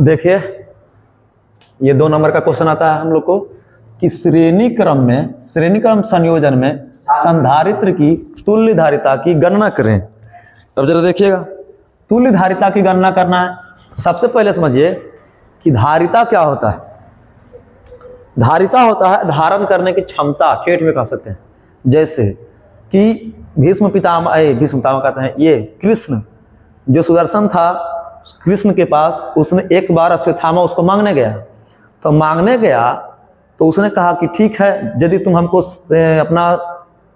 देखिए ये 2 नंबर का क्वेश्चन आता है हम लोग को कि श्रेणी क्रम संयोजन में संधारित्र की तुल्य धारिता की गणना करें। अब जरा देखिएगा, तुल्य धारिता की गणना करना है तो सबसे पहले समझिए कि धारिता क्या होता है। धारिता होता है धारण करने की क्षमता, ठेठ में कह सकते हैं। जैसे कि भीष्म पितामह कहते हैं, ये कृष्ण जो सुदर्शन था, कृष्ण के पास उसने एक बार अश्वत्थामा उसको मांगने गया, तो मांगने गया तो उसने कहा कि ठीक है, यदि तुम हमको अपना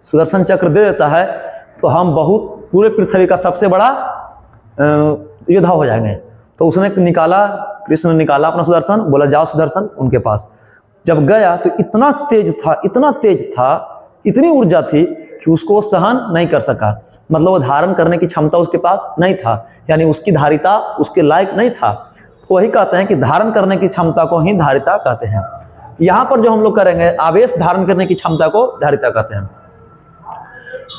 सुदर्शन चक्र दे देता है तो हम बहुत पूरे पृथ्वी का सबसे बड़ा योद्धा हो जाएंगे। तो उसने निकाला, कृष्ण ने निकाला अपना सुदर्शन, बोला जाओ सुदर्शन उनके पास। जब गया तो इतना तेज था, इतनी ऊर्जा थी कि उसको सहन नहीं कर सका, मतलब वो धारण करने की क्षमता उसके पास नहीं था, यानी उसकी धारिता उसके लायक नहीं था। तो वही कहते हैं कि धारण करने की क्षमता को ही धारिता कहते हैं। यहाँ पर जो हम लोग करेंगे, आवेश धारण करने की क्षमता को धारिता कहते हैं।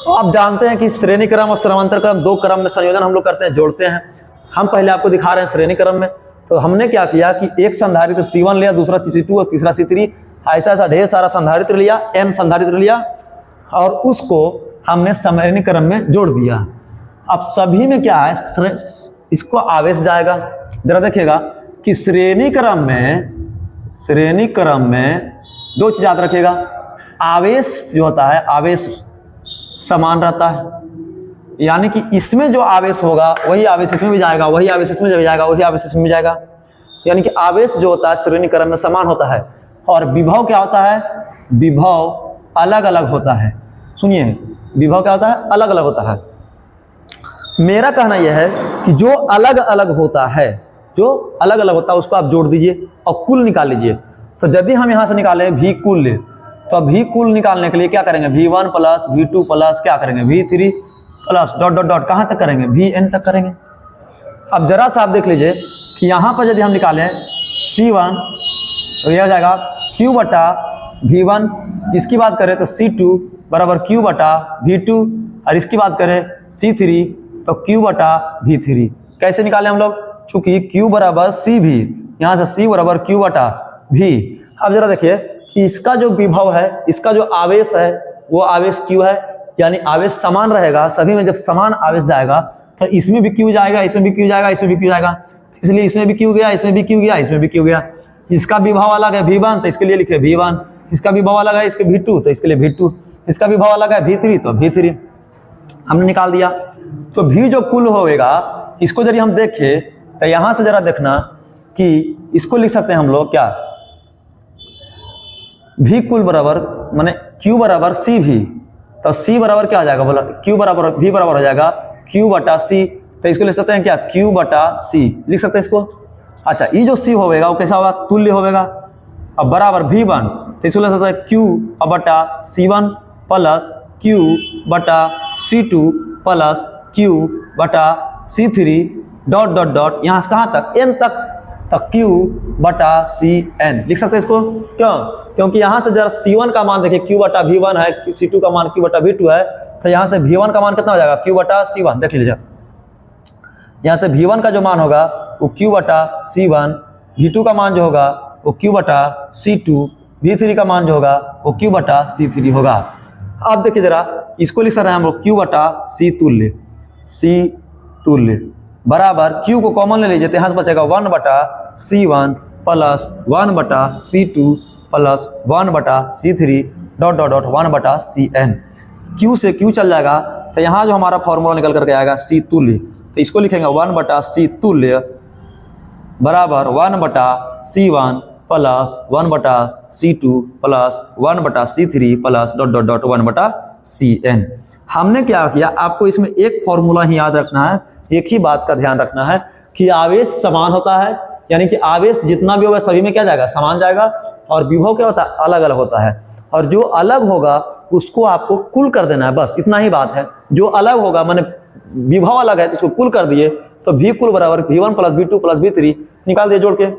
तो आप जानते हैं कि श्रेणी क्रम और समांतर क्रम 2 क्रम में संयोजन हम लोग करते हैं, जोड़ते हैं। हम पहले आपको दिखा रहे हैं श्रेणी क्रम में, तो हमने क्या किया कि एक संधारित्र C1 लिया, दूसरा C2 और तीसरा C3, ऐसा ढेर सारा संधारित्र लिया, N संधारित्र लिया और उसको हमने श्रेणी क्रम में जोड़ दिया। अब सभी में क्या है, इसको आवेश जाएगा। जरा देखिएगा कि श्रेणी क्रम में 2 चीज याद रखिएगा, आवेश जो होता है, आवेश समान रहता है, यानी कि इसमें जो आवेश होगा वही आवेश इसमें भी जाएगा, वही आवेश इसमें भी जाएगा, वही आवेश इसमें भी जाएगा, यानी कि आवेश जो होता है श्रेणी क्रम में समान होता है। और विभव क्या होता है, विभव अलग अलग होता है। सुनिए, विभव क्या होता है, अलग अलग होता है। मेरा कहना यह है कि जो अलग अलग होता है उसको आप जोड़ दीजिए और कुल निकाल लीजिए। तो यदि हम यहां से निकालें भी कुल, तो भी कुल निकालने के लिए क्या करेंगे, V1 प्लस V2 प्लस क्या करेंगे, V3 plus dot dot dot कहां तक करेंगे, Vn तक करेंगे। अब जरा सा आप देख लीजिए कि यहां पर यदि हम निकालें C1 तो यह हो जाएगा Q बटा V1, इसकी बात करें तो C2 बराबर Q बटा V2, और इसकी बात करें C3 तो Q बटा V3। कैसे निकालें हम लोग, चूंकि Q बराबर CV, यहाँ से C बराबर Q बटा V। अब जरा देखिए कि इसका जो विभव है, इसका जो आवेश है वो आवेश Q है, यानी आवेश समान रहेगा। सभी में जब समान आवेश जाएगा तो इसमें भी Q जाएगा, इसमें भी Q जाएगा, इसमें भी Q जाएगा, इसलिए इसमें भी Q गया, इसमें भी Q गया, इसमें भी Q गया। इसका विभव अलग है V1 तो इसके लिए लिखे V1, इसका विभव अलग है इसके V2 तो इसके लिए V2, इसका विभव अलग है V3 तो V3। हमने निकाल दिया। तो V जो कुल होगा, इसको यदि हम देखें तो यहां से जरा देखना कि इसको लिख सकते हैं हम लोग क्या, V कुल बराबर माने Q बराबर CV, तो C बराबर क्या हो जाएगा, बोला Q बराबर V बराबर हो जाएगा Q बटा C। तो इसको लिख सकते हैं क्या, Q बटा C लिख सकते हैं इसको। अच्छा, ये जो C होगा वो कैसा होगा, तुल्य होगा। अब बराबर V1, तो इसको लिख सकते हैं Q बटा C1 प्लस Q बटा C2 प्लस Q बटा C3 डॉट डॉट डॉट यहाँ से कहाँ तक, N तक Q बटा Cn लिख सकते हैं इसको। क्यों, क्योंकि यहाँ से जरा C1 का मान देखिए Q बटा V1 है, C2 का मान Q बटा V2 है, तो यहाँ से V1 का मान कितना हो जाएगा, Q बटा C1। देख लीजिए यहाँ से V1 का जो मान होगा वो Q बटा C1, V2 का मान जो होगा वो Q बटा C2, V3 का मान जो होगा वो Q बटा C3 होगा। अब देखिए जरा इसको लिख सकते हैं हम लोग Q बटा C तुल्य बराबर Q को कॉमन ले लीजिए तो यहाँ से बचेगा 1 बटा C1 प्लस 1 बटा C2 प्लस 1 बटा C3 डॉट डॉट डॉट 1 बटा Cn। Q से Q चल जाएगा तो यहाँ जो हमारा फॉर्मूला निकल करके आएगा C तुल्य, तो इसको लिखेंगे 1 बटा C तुल्य बराबर 1 बटा C1 प्लस 1 बटा C2 प्लस 1 बटा C3 plus dot dot dot 1 बटा Cn। हमने क्या किया, आपको इसमें एक फॉर्मूला ही याद रखना है, एक ही बात का ध्यान रखना है कि आवेश समान होता है, यानी कि आवेश जितना भी होगा सभी में क्या जाएगा, समान जाएगा, और विभव क्या होता है, अलग अलग होता है। और जो अलग होगा उसको आपको कुल कर देना है, बस इतना ही बात है। जो अलग होगा माने विभव अलग है तो उसको कुल कर दिए, तो V कुल बराबर V1 plus V2 plus V3 निकाल दिए जोड़ के।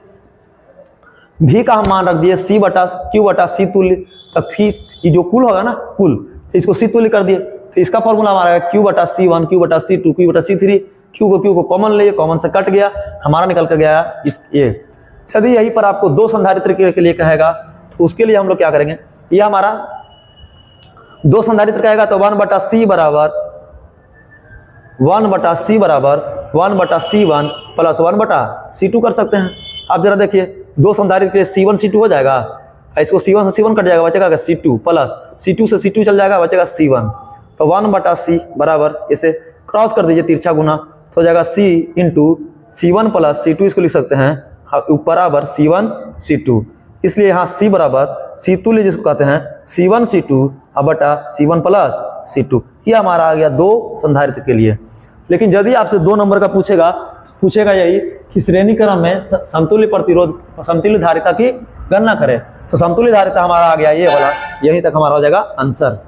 V का हम मान रख दिए C बटा Q बटा C तुल्य, तो ये जो कुल होगा ना कुल, तो इसको C तुल्य कर दिए, तो इसका फॉर्मूला हमारा है Q बटा C1 Q बटा C2 Q बटा C3। क्यू को कॉमन ले, कॉमन से कट गया, हमारा निकल कर गया इस ये। यदि यहीं पर आपको दो संधारित्र के लिए कहेगा तो उसके लिए हम लोग क्या करेंगे, ये हमारा दो संधारित्र कहेगा तो 1/c बराबर 1/c बराबर 1/c1 प्लस 1/c2 कर सकते हैं। आप जरा देखिए, दो संधारित्र के लिए C1 C2 हो जाएगा, इसको C1 से C1 कट जाएगा, बचेगा C2 प्लस C2 से C2 चल जाएगा, बचेगा C1। तो 1/c बराबर इसे क्रॉस कर दीजिए, तिरछा गुना तो हो जाएगा C into C1 plus C2, इसको लिख सकते हैं बराबर C1 C2। इसलिए यहाँ C बराबर C2 जिसको कहते हैं C1 C2 बटा C1 प्लस C2। ये हमारा आ गया दो संधारित्र के लिए। लेकिन यदि आपसे 2 नंबर का पूछेगा यही कि श्रेणी क्रम में समतुल्य प्रतिरोध, समतुल्य धारिता की गणना करें, तो समतुल्य धारिता हमारा आ गया ये वाला, यहीं तक हमारा हो जाएगा आंसर।